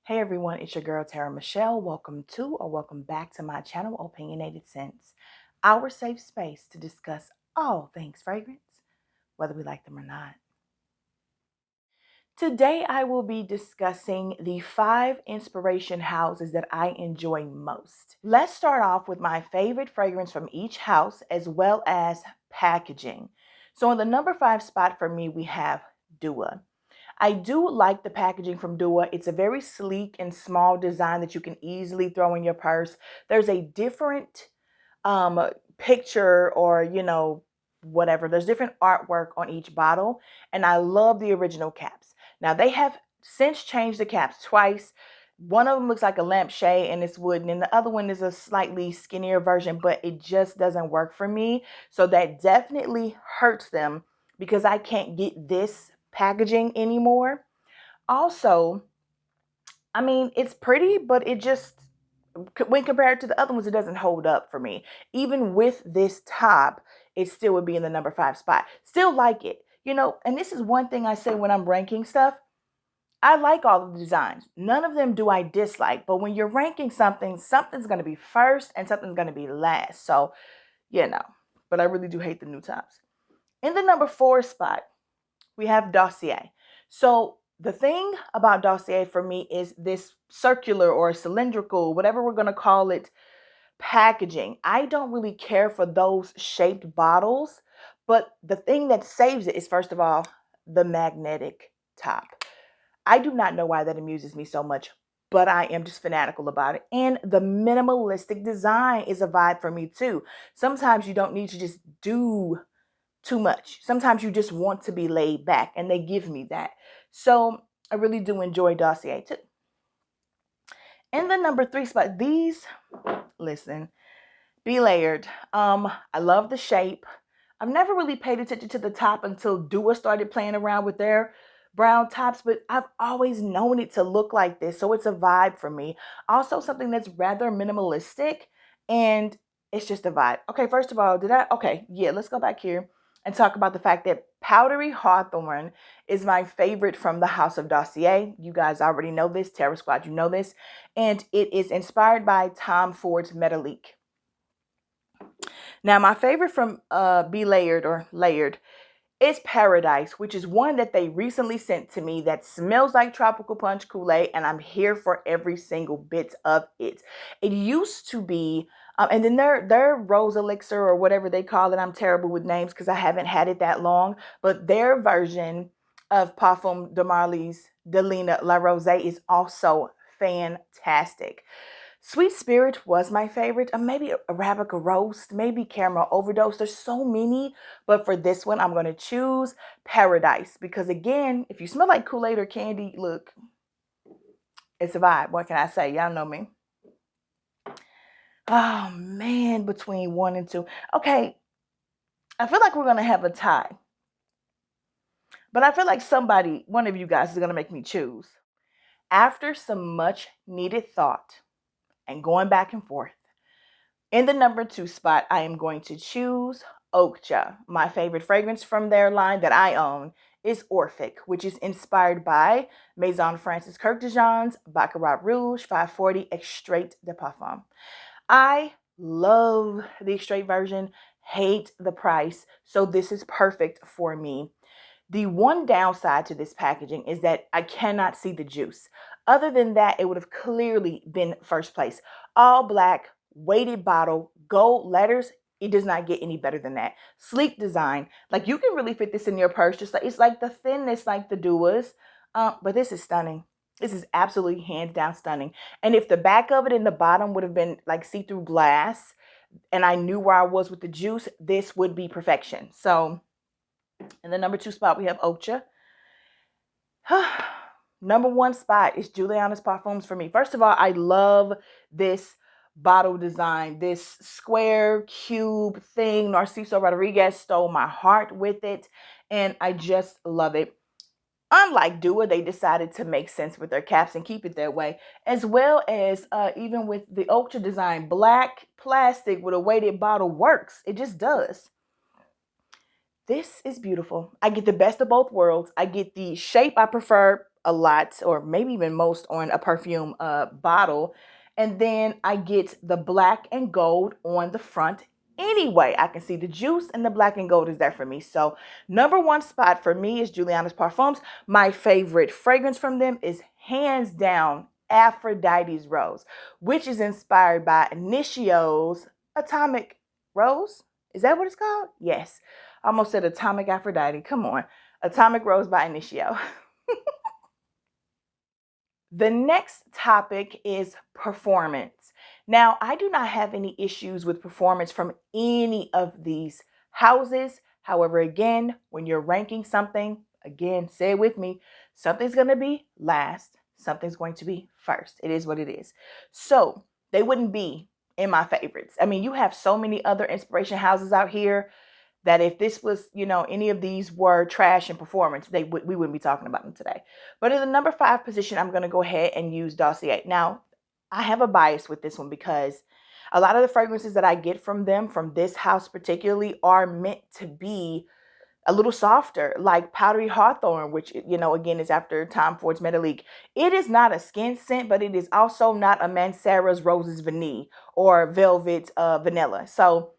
Hey everyone, it's your girl TeraMichelle. Welcome to or welcome back to my channel, Opinionated Scents, our safe space to discuss all things fragrance, whether we like them or not. Today I will be discussing the 5 inspiration houses that I enjoy most. Let's start off with my favorite fragrance from each house as well as packaging. So in the number 5 spot for me, we have Dua. I do like the packaging from Dua. It's a very sleek and small design that you can easily throw in your purse. There's a different picture or, whatever. There's different artwork on each bottle, and I love the original caps. Now, they have since changed the caps twice. One of them looks like a lampshade and it's wooden, and the other one is a slightly skinnier version, but it just doesn't work for me. So that definitely hurts them because I can't get this packaging anymore. Also, I mean, it's pretty, but it just, when compared to the other ones, it doesn't hold up for me. Even with this top, it still would be in the number 5 spot. Still like it, and this is one thing I say when I'm ranking stuff. I like all of the designs. None of them do I dislike, but when you're ranking something, something's going to be first and something's going to be last. So, but I really do hate the new tops. In the number 4 spot, we have Dossier. So the thing about Dossier for me is this circular or cylindrical, whatever we're going to call it, packaging. I don't really care for those shaped bottles, but the thing that saves it is, first of all, the magnetic top. I do not know why that amuses me so much, but I am just fanatical about it. And the minimalistic design is a vibe for me too. Sometimes you don't need to just do too much. Sometimes you just want to be laid back, and they give me that. So I really do enjoy Dossier too. In the number 3 spot, listen, Be Layered. I love the shape. I've never really paid attention to the top until Dua started playing around with their brown tops, but I've always known it to look like this. So it's a vibe for me. Also something that's rather minimalistic, and it's just a vibe. Okay, first of all, let's go back here and talk about the fact that Powdery Hawthorn is my favorite from the House of Dossier. You guys already know this. Terror Squad, you know this. And it is inspired by Tom Ford's Metalik. Now, my favorite from Be Layered or Layered is Paradise, which is one that they recently sent to me that smells like tropical punch Kool-Aid, and I'm here for every single bit of it. It used to be, and then their Rose Elixir or whatever they call it, I'm terrible with names because I haven't had it that long, but their version of Parfum de Marly's Delina La Rose is also fantastic. Sweet Spirit was my favorite. Maybe Arabica Roast, maybe Caramel Overdose. There's so many, but for this one, I'm going to choose Paradise because, again, if you smell like Kool-Aid or candy, look, it's a vibe. What can I say? Y'all know me. Oh, man, between 1 and 2. Okay, I feel like we're going to have a tie, but I feel like one of you guys is going to make me choose. After some much needed thought and going back and forth, in the number 2 spot, I am going to choose Okja. My favorite fragrance from their line that I own is Orphic, which is inspired by Maison Francis Kirk de Jean's Baccarat Rouge 540 Extrait de Parfum. I love the Extrait version, hate the price, so this is perfect for me. The one downside to this packaging is that I cannot see the juice. Other than that, it would have clearly been first place. All black, weighted bottle, gold letters. It does not get any better than that. Sleek design. Like, you can really fit this in your purse. Just like, it's like the thinness like the Duas. But this is stunning. This is absolutely hands down stunning. And if the back of it and the bottom would have been like see-through glass and I knew where I was with the juice, this would be perfection. So in the number 2 spot, we have Okja. Number 1 spot is Juliana's Parfums for me. First of all, I love this bottle design, this square cube thing. Narciso Rodriguez stole my heart with it, and I just love it. Unlike Dua, they decided to make sense with their caps and keep it that way, as well as even with the Okja design, black plastic with a weighted bottle works. It just does. This is beautiful. I get the best of both worlds. I get the shape I prefer a lot, or maybe even most, on a perfume bottle. And then I get the black and gold on the front. Anyway, I can see the juice, and the black and gold is there for me. So number one spot for me is Juliana's Parfums. My favorite fragrance from them is hands down Aphrodite's Rose, which is inspired by Initio's Atomic Rose. Is that what it's called? Yes. I almost said Atomic Aphrodite. Come on. Atomic Rose by Initio. The next topic is performance. Now, I do not have any issues with performance from any of these houses. However, again, when you're ranking something, again, say it with me, something's going to be last, something's going to be first. It is what it is. So they wouldn't be in my favorites. I mean, you have so many other inspiration houses out here that if this was, any of these were trash in performance, we wouldn't be talking about them today. But in the number 5 position, I'm going to go ahead and use Dossier. Now, I have a bias with this one because a lot of the fragrances that I get from them, from this house particularly, are meant to be a little softer, like Powdery Hawthorn, which, again, is after Tom Ford's Metalique. It is not a skin scent, but it is also not a Mancera's Roses Vanille or Velvet Vanilla. So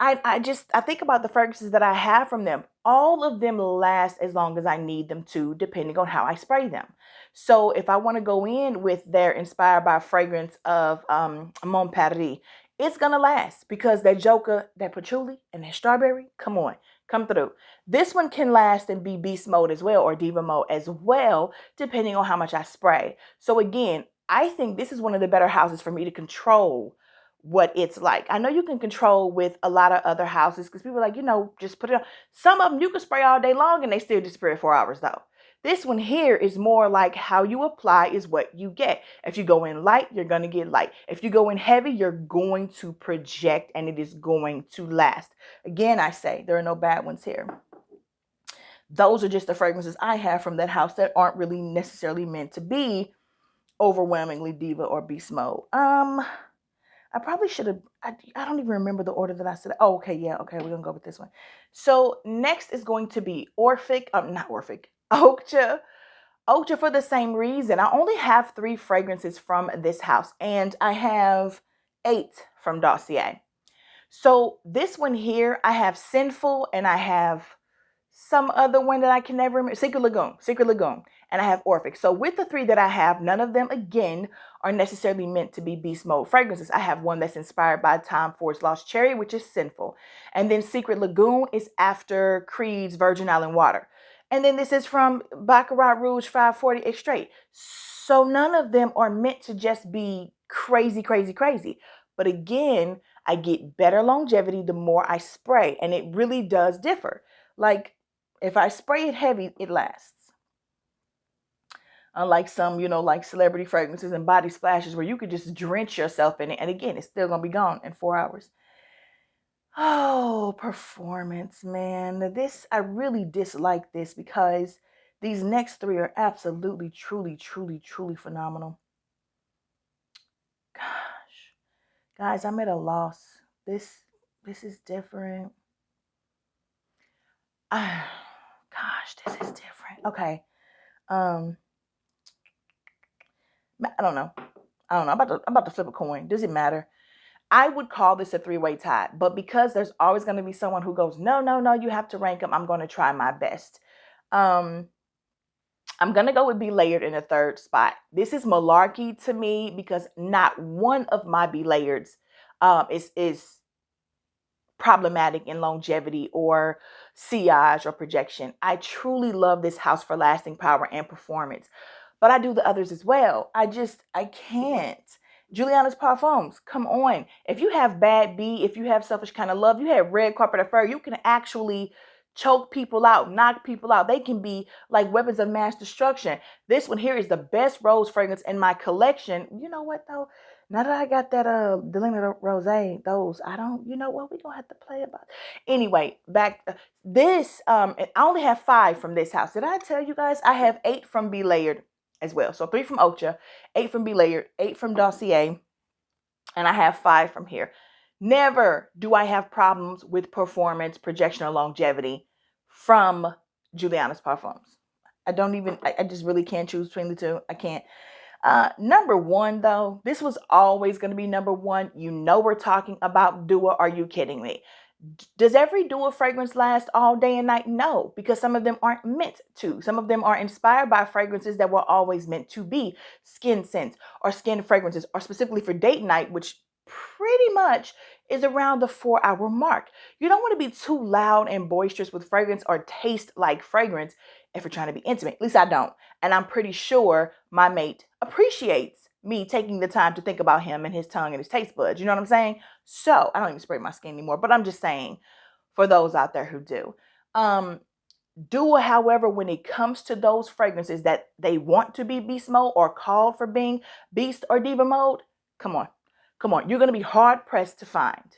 I think about the fragrances that I have from them. All of them last as long as I need them to, depending on how I spray them. So if I want to go in with their inspired by fragrance of Mon Paris, it's going to last because that Joker, that patchouli, and that strawberry, come on, come through. This one can last and be beast mode as well, or diva mode as well, depending on how much I spray. So again, I think this is one of the better houses for me to control what it's like. I know you can control with a lot of other houses because people are like, just put it on. Some of them you can spray all day long and they still disappear 4 hours though. This one here is more like how you apply is what you get. If you go in light, you're going to get light. If you go in heavy, you're going to project and it is going to last. Again, I say there are no bad ones here. Those are just the fragrances I have from that house that aren't really necessarily meant to be overwhelmingly diva or beast mode. I probably should have, I don't even remember the order that I said. Oh, okay, yeah, okay, we're going to go with this one. So next is going to be Okja. Okja for the same reason. I only have 3 fragrances from this house, and I have 8 from Dossier. So this one here, I have Sinful, and I have some other one that I can never remember. Secret Lagoon, and I have Orphic. So with the 3 that I have, none of them, again, are necessarily meant to be beast mode fragrances. I have one that's inspired by Tom Ford's Lost Cherry, which is Sinful. And then Secret Lagoon is after Creed's Virgin Island Water. And then this is from Baccarat Rouge 540 Extrait. So none of them are meant to just be crazy, crazy, crazy. But again, I get better longevity the more I spray. And it really does differ. Like, if I spray it heavy, it lasts. Unlike some, like celebrity fragrances and body splashes where you could just drench yourself in it. And again, it's still going to be gone in 4 hours. Oh, performance, man. I really dislike this because these next 3 are absolutely, truly, truly, truly phenomenal. Gosh. Guys, I'm at a loss. This is different. Gosh, this is different. Okay. I don't know. I'm about to flip a coin. Does it matter? I would call this a 3-way tie, but because there's always going to be someone who goes, no, you have to rank them, I'm going to try my best. I'm going to go with Be Layered in the 3rd spot. This is malarkey to me because not one of my Be Layereds is problematic in longevity or sillage or projection. I truly love this house for lasting power and performance, but I do the others as well. I can't. Juliana's Parfums, come on. If you have Bad B, if you have Selfish Kind of Love, you have Red Carpet Affair, you can actually choke people out, knock people out. They can be like weapons of mass destruction. This one here is the best rose fragrance in my collection. You know what though? Now that I got that Delina Rosé, those, I don't, you know what, we're going to have to play about. Anyway, back, this, I only have 5 from this house. Did I tell you guys? I have 8 from Be Layered as well. So 3 from Okja, 8 from Be Layered, 8 from Dossier, and I have 5 from here. Never do I have problems with performance, projection, or longevity from Juliana's Parfums. I just really can't choose between the two. I can't. Number one, though, this was always going to be number one. You know, we're talking about Dua. Are you kidding me? Does every Dua fragrance last all day and night? No, because some of them aren't meant to. Some of them are inspired by fragrances that were always meant to be skin scents or skin fragrances, or specifically for date night, which pretty much is around the 4 hour mark. You don't want to be too loud and boisterous with fragrance or taste like fragrance if you're trying to be intimate. At least I don't. And I'm pretty sure my mate appreciates me taking the time to think about him and his tongue and his taste buds. You know what I'm saying? So I don't even spray my skin anymore, but I'm just saying for those out there who do. Dua, however, when it comes to those fragrances that they want to be beast mode or called for being beast or diva mode, come on. Come on. You're going to be hard pressed to find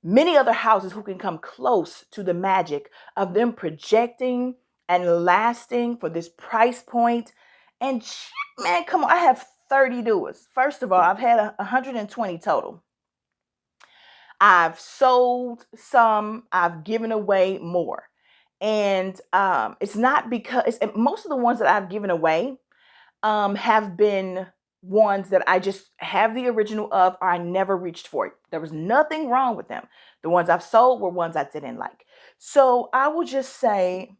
many other houses who can come close to the magic of them projecting and lasting for this price point. And man, come on, I have 30 Duas. First of all, I've had 120 total. I've sold some, I've given away more. And it's not because most of the ones that I've given away have been ones that I just have the original of, or I never reached for it. There was nothing wrong with them. The ones I've sold were ones I didn't like. So I will just say,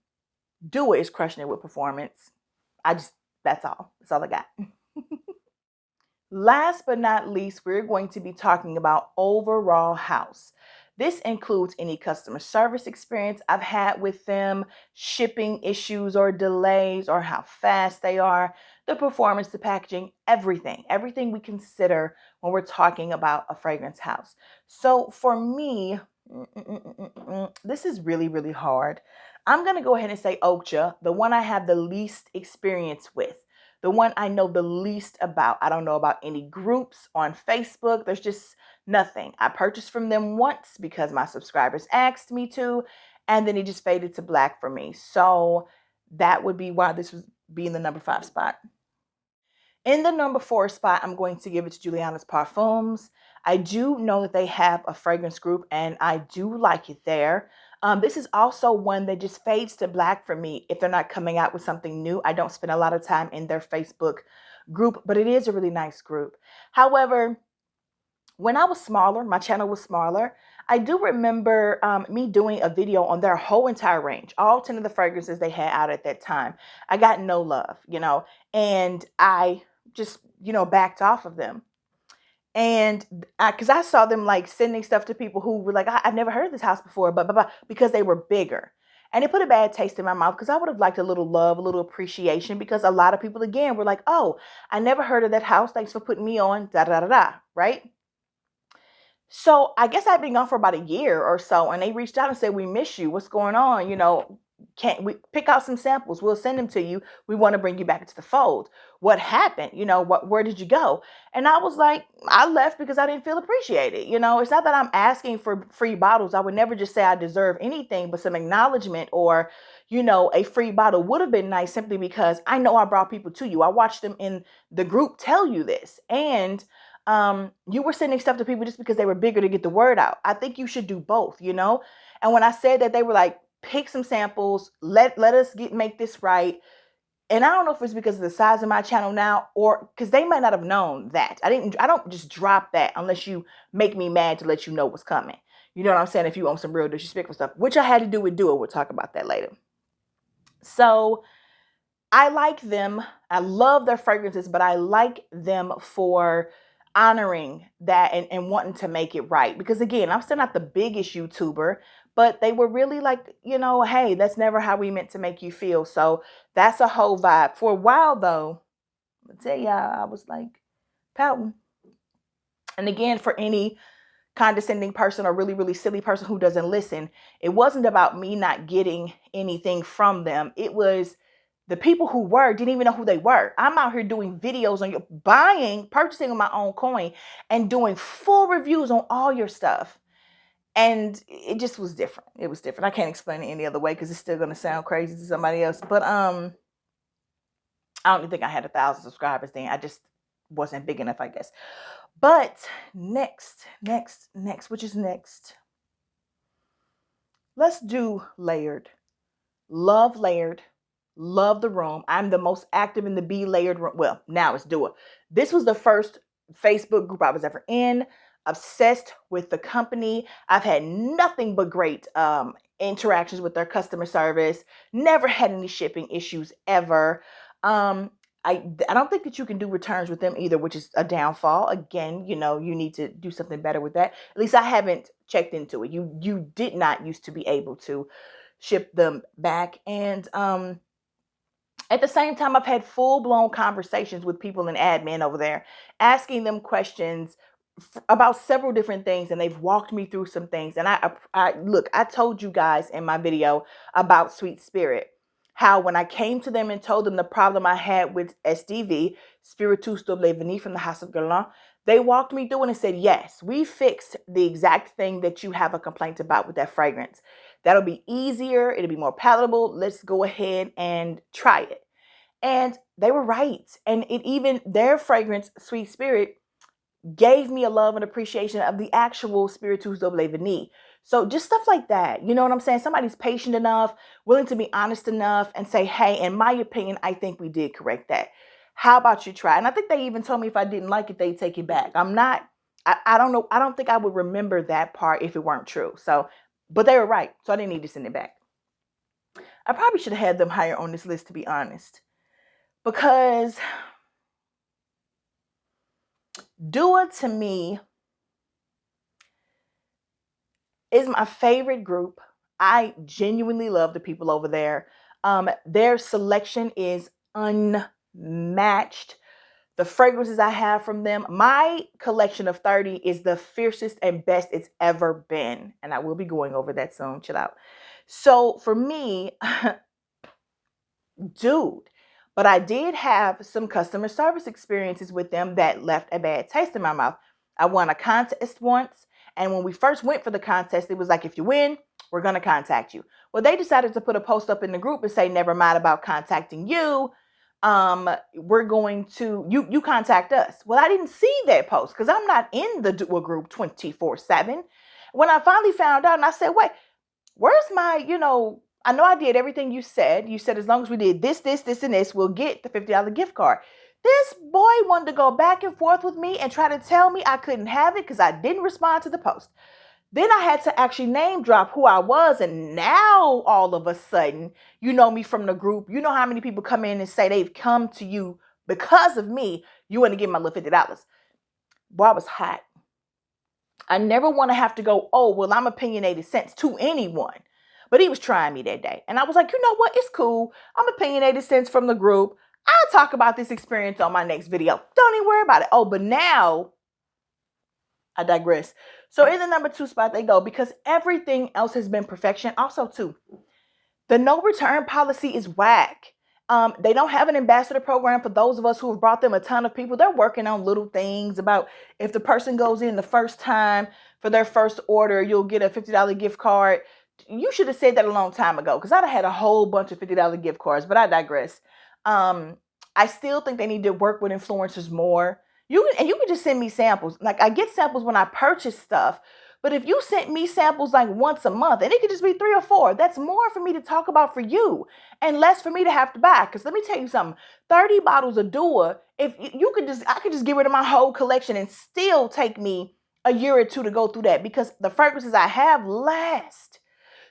Dua is crushing it with performance. That's all. That's all I got. Last but not least, we're going to be talking about overall house. This includes any customer service experience I've had with them, shipping issues or delays, or how fast they are, the performance, the packaging, everything we consider when we're talking about a fragrance house. So for me, this is really, really hard. I'm going to go ahead and say Okja, the one I have the least experience with. The one I know the least about. I don't know about any groups on Facebook. There's just nothing. I purchased from them once because my subscribers asked me to, and then it just faded to black for me. So that would be why this would be in the number 5 spot. In the number 4 spot, I'm going to give it to Juliana's Parfums. I do know that they have a fragrance group, and I do like it there. This is also one that just fades to black for me if they're not coming out with something new. I don't spend a lot of time in their Facebook group, but it is a really nice group. However, when I was smaller, my channel was smaller, I do remember me doing a video on their whole entire range, all 10 of the fragrances they had out at that time. I got no love, and I just, backed off of them. And because I saw them like sending stuff to people who were like, I've never heard of this house before, but because they were bigger. And it put a bad taste in my mouth because I would have liked a little love, a little appreciation, because a lot of people, again, were like, oh, I never heard of that house. Thanks for putting me on, da da da da, right? So I guess I'd been gone for about a year or so, and they reached out and said, we miss you. What's going on? Can't we pick out some samples? We'll send them to you. We want to bring you back into the fold. What happened? Where did you go? And I was like, I left because I didn't feel appreciated. It's not that I'm asking for free bottles. I would never just say I deserve anything, but some acknowledgement or, a free bottle would have been nice, simply because I know I brought people to you. I watched them in the group tell you this. And you were sending stuff to people just because they were bigger to get the word out. I think you should do both, And when I said that, they were like, pick some samples, let us make this right. And I don't know if it's because of the size of my channel now, or because they might not have known that. I don't just drop that unless you make me mad to let you know what's coming. You know what I'm saying? If you want some real disrespectful stuff, which I had to do with Dua. We'll talk about that later. So I like them. I love their fragrances, but I like them for honoring that and wanting to make it right. Because again, I'm still not the biggest YouTuber, but they were really like, hey, that's never how we meant to make you feel. So that's a whole vibe. For a while though, I'll tell y'all, I was like pouting. And again, for any condescending person or really, really silly person who doesn't listen, it wasn't about me not getting anything from them. It was the people who didn't even know who they were. I'm out here doing videos on your purchasing on my own coin and doing full reviews on all your stuff. And it just was different. It was different. I can't explain it any other way because it's still going to sound crazy to somebody else. But I don't even think I had 1,000 subscribers then. I just wasn't big enough, I guess. But next, which is next? Let's do Layered. Love Layered. Love the room. I'm the most active in the B layered room. Well, now it's Dua. This was the first Facebook group I was ever in. Obsessed with the company. I've had nothing but great interactions with their customer service. Never had any shipping issues ever. I don't think that you can do returns with them either, which is a downfall. Again, you need to do something better with that. At least I haven't checked into it. You did not used to be able to ship them back. And at the same time, I've had full-blown conversations with people in admin over there, asking them questions about several different things, and they've walked me through some things. And I told you guys in my video about Sweet Spirit, how when I came to them and told them the problem I had with SDV, Spiritus Double Vanille from the House of Guerlain, they walked me through it and said, yes, we fixed the exact thing that you have a complaint about with that fragrance. That'll be easier. It'll be more palatable. Let's go ahead and try it. And they were right. And their fragrance, Sweet Spirit, gave me a love and appreciation of the actual Spiritus Double Vanille. So just stuff like that. You know what I'm saying? Somebody's patient enough, willing to be honest enough and say, hey, in my opinion, I think we did correct that. How about you try? And I think they even told me if I didn't like it, they'd take it back. I don't know. I don't think I would remember that part if it weren't true. So, but they were right. So I didn't need to send it back. I probably should have had them higher on this list, to be honest. Because Dua, to me, is my favorite group. I genuinely love the people over there. Their selection is unmatched. The fragrances I have from them, my collection of 30 is the fiercest and best it's ever been. And I will be going over that soon. Chill out. So for me, dude, but I did have some customer service experiences with them that left a bad taste in my mouth. I won a contest once. And when we first went for the contest, it was like, if you win, we're going to contact you. Well, they decided to put a post up in the group and say, never mind about contacting you. We're going to, you contact us. Well, I didn't see that post because I'm not in the Dua group 24/7. When I finally found out and I said, wait, where's my, I know I did everything you said. You said as long as we did this, and this, we'll get the $50 gift card. This boy wanted to go back and forth with me and try to tell me I couldn't have it because I didn't respond to the post. Then I had to actually name drop who I was. And now all of a sudden, you know me from the group. You know how many people come in and say they've come to you because of me. You want to give my little $50. Boy, I was hot. I never want to have to go, oh, well, I'm opinionated sense to anyone. But he was trying me that day. And I was like, you know what? It's cool. I'm opinionated sense from the group. I'll talk about this experience on my next video. Don't even worry about it. Oh, but now I digress. So in the number 2 spot they go because everything else has been perfection. Also, too, the no return policy is whack. They don't have an ambassador program for those of us who have brought them a ton of people. They're working on little things about if the person goes in the first time for their first order, you'll get a $50 gift card. You should have said that a long time ago because I'd have had a whole bunch of $50 gift cards, but I digress. I still think they need to work with influencers more. You can just send me samples. Like I get samples when I purchase stuff, but if you sent me samples like once a month, and it could just be 3 or 4, that's more for me to talk about for you and less for me to have to buy. Because let me tell you something, 30 bottles of Dua, if you could I could just get rid of my whole collection and still take me a year or 2 to go through that because the fragrances I have last.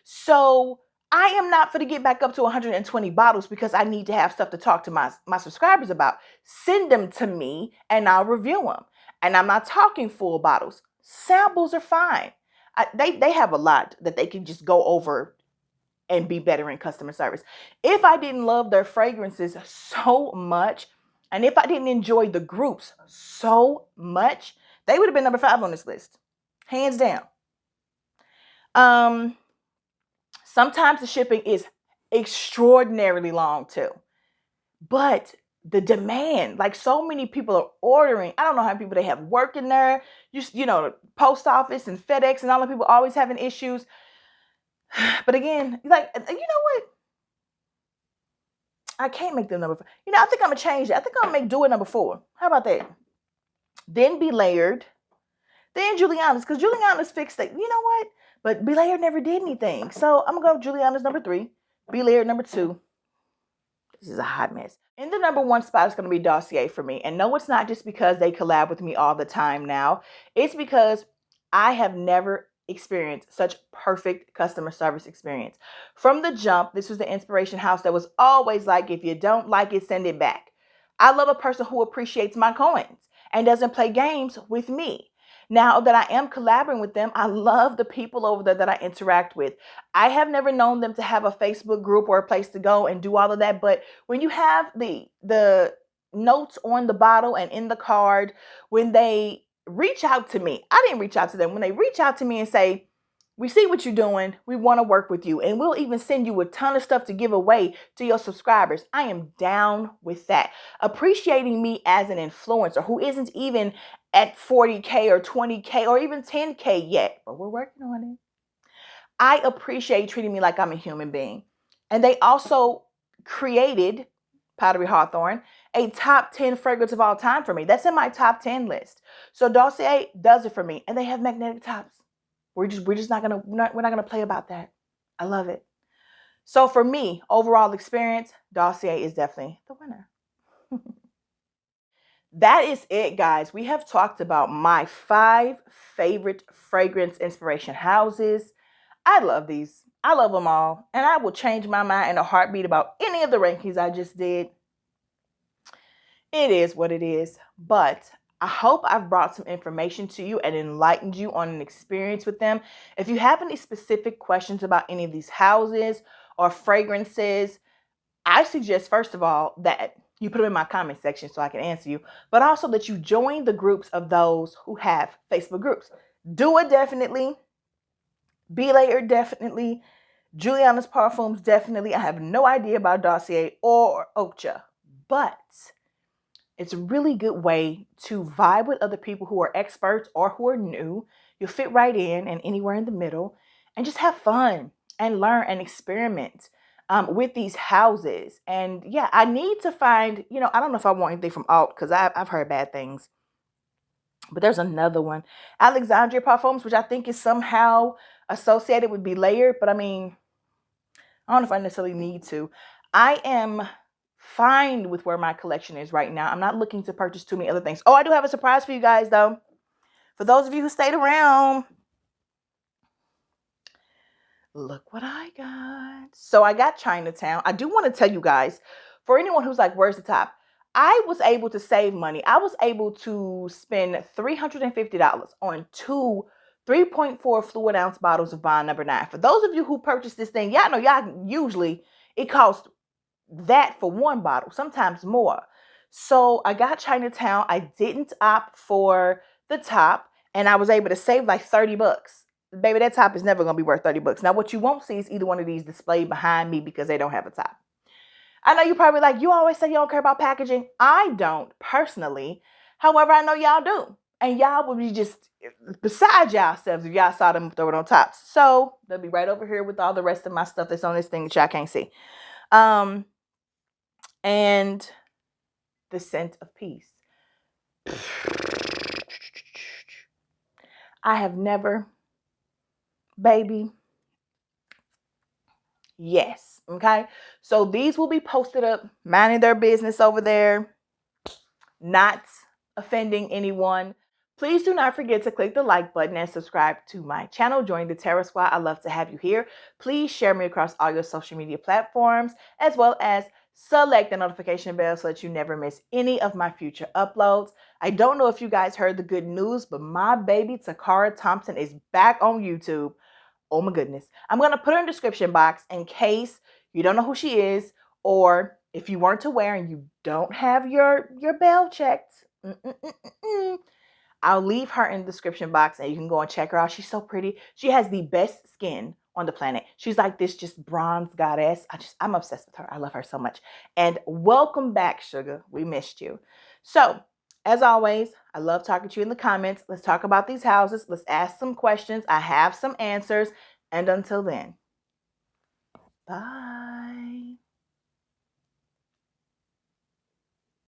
So I am not going to get back up to 120 bottles because I need to have stuff to talk to my subscribers about. Send them to me and I'll review them. And I'm not talking full bottles. Samples are fine. They have a lot that they can just go over and be better in customer service. If I didn't love their fragrances so much, and if I didn't enjoy the groups so much, they would have been number 5 on this list. Hands down. Sometimes the shipping is extraordinarily long too. But the demand, like so many people are ordering. I don't know how many people they have working there. You know, post office and FedEx and all the people always having issues. But again, like, you know what? I can't make them number 5. You know, I think I'm going to change it. I think I'm going to make Dua number 4. How about that? Then Be Layered. Then Juliana's, because Juliana's fixed it. You know what? But Be Layered never did anything. So I'm going to go Juliana's number 3. Be Layered number 2. This is a hot mess. In the number one spot is going to be Dossier for me. And no, it's not just because they collab with me all the time now. It's because I have never experienced such perfect customer service experience. From the jump, this was the inspiration house that was always like, if you don't like it, send it back. I love a person who appreciates my coins and doesn't play games with me. Now that I am collaborating with them, I love the people over there that I interact with. I have never known them to have a Facebook group or a place to go and do all of that. But when you have the notes on the bottle and in the card, when they reach out to me, I didn't reach out to them. When they reach out to me and say, we see what you're doing, we want to work with you, and we'll even send you a ton of stuff to give away to your subscribers, I am down with that. Appreciating me as an influencer who isn't even at 40K or 20K or even 10K yet, but we're working on it. I appreciate treating me like I'm a human being. And they also created, Pottery Hawthorne, a top 10 fragrance of all time for me. That's in my top 10 list. So Dossier does it for me. And they have magnetic tops. We're not gonna play about that. I love it. So for me, overall experience, Dossier is definitely the winner. That is it, guys. We have talked about my 5 favorite fragrance inspiration houses. I love these. I love them all. And I will change my mind in a heartbeat about any of the rankings I just did. It is what it is. But I hope I've brought some information to you and enlightened you on an experience with them. If you have any specific questions about any of these houses or fragrances, I suggest, first of all, that you put them in my comment section so I can answer you, but also that you join the groups of those who have Facebook groups. Dua definitely, Be Layered definitely, Juliana's Parfums definitely. I have no idea about Dossier or Okja, but it's a really good way to vibe with other people who are experts or who are new. You'll fit right in and anywhere in the middle and just have fun and learn and experiment with these houses. And yeah, I need to find, I don't know if I want anything from Alt because I've heard bad things. But there's another one, Alexandria Parfums, which I think is somehow associated with Be Layered. But I mean, I don't know if I necessarily need to. I am fine with where my collection is right now. I'm not looking to purchase too many other things. Oh, I do have a surprise for you guys, though. For those of you who stayed around, look what I got. So I got Chinatown. I do want to tell you guys, for anyone who's like, where's the top? I was able to save money. I was able to spend $350 on 2 3.4 fluid ounce bottles of Bond number 9. For those of you who purchased this thing, y'all know y'all usually it costs that for one bottle, sometimes more. So I got Chinatown. I didn't opt for the top, and I was able to save like $30. Baby, that top is never going to be worth $30. Now, what you won't see is either one of these displayed behind me because they don't have a top. I know you're probably like, you always say you don't care about packaging. I don't personally. However, I know y'all do. And y'all would be just beside yourselves if y'all saw them throw it on tops. So they'll be right over here with all the rest of my stuff that's on this thing that y'all can't see. And the scent of peace. I have never, baby. Yes. Okay. So these will be posted up, minding their business over there, not offending anyone. Please do not forget to click the like button and subscribe to my channel. Join the Terra Squad. I love to have you here. Please share me across all your social media platforms, as well as select the notification bell so that you never miss any of my future uploads. I don't know if you guys heard the good news, but my baby Takara Thompson is back on YouTube. Oh my goodness. I'm going to put her in the description box in case you don't know who she is, or if you weren't aware and you don't have your bell checked. I'll leave her in the description box and you can go and check her out. She's so pretty. She has the best skin on the planet. She's like this just bronze goddess. I'm obsessed with her. I love her so much. And welcome back, sugar. We missed you. So, as always, I love talking to you in the comments. Let's talk about these houses. Let's ask some questions. I have some answers. And until then, bye.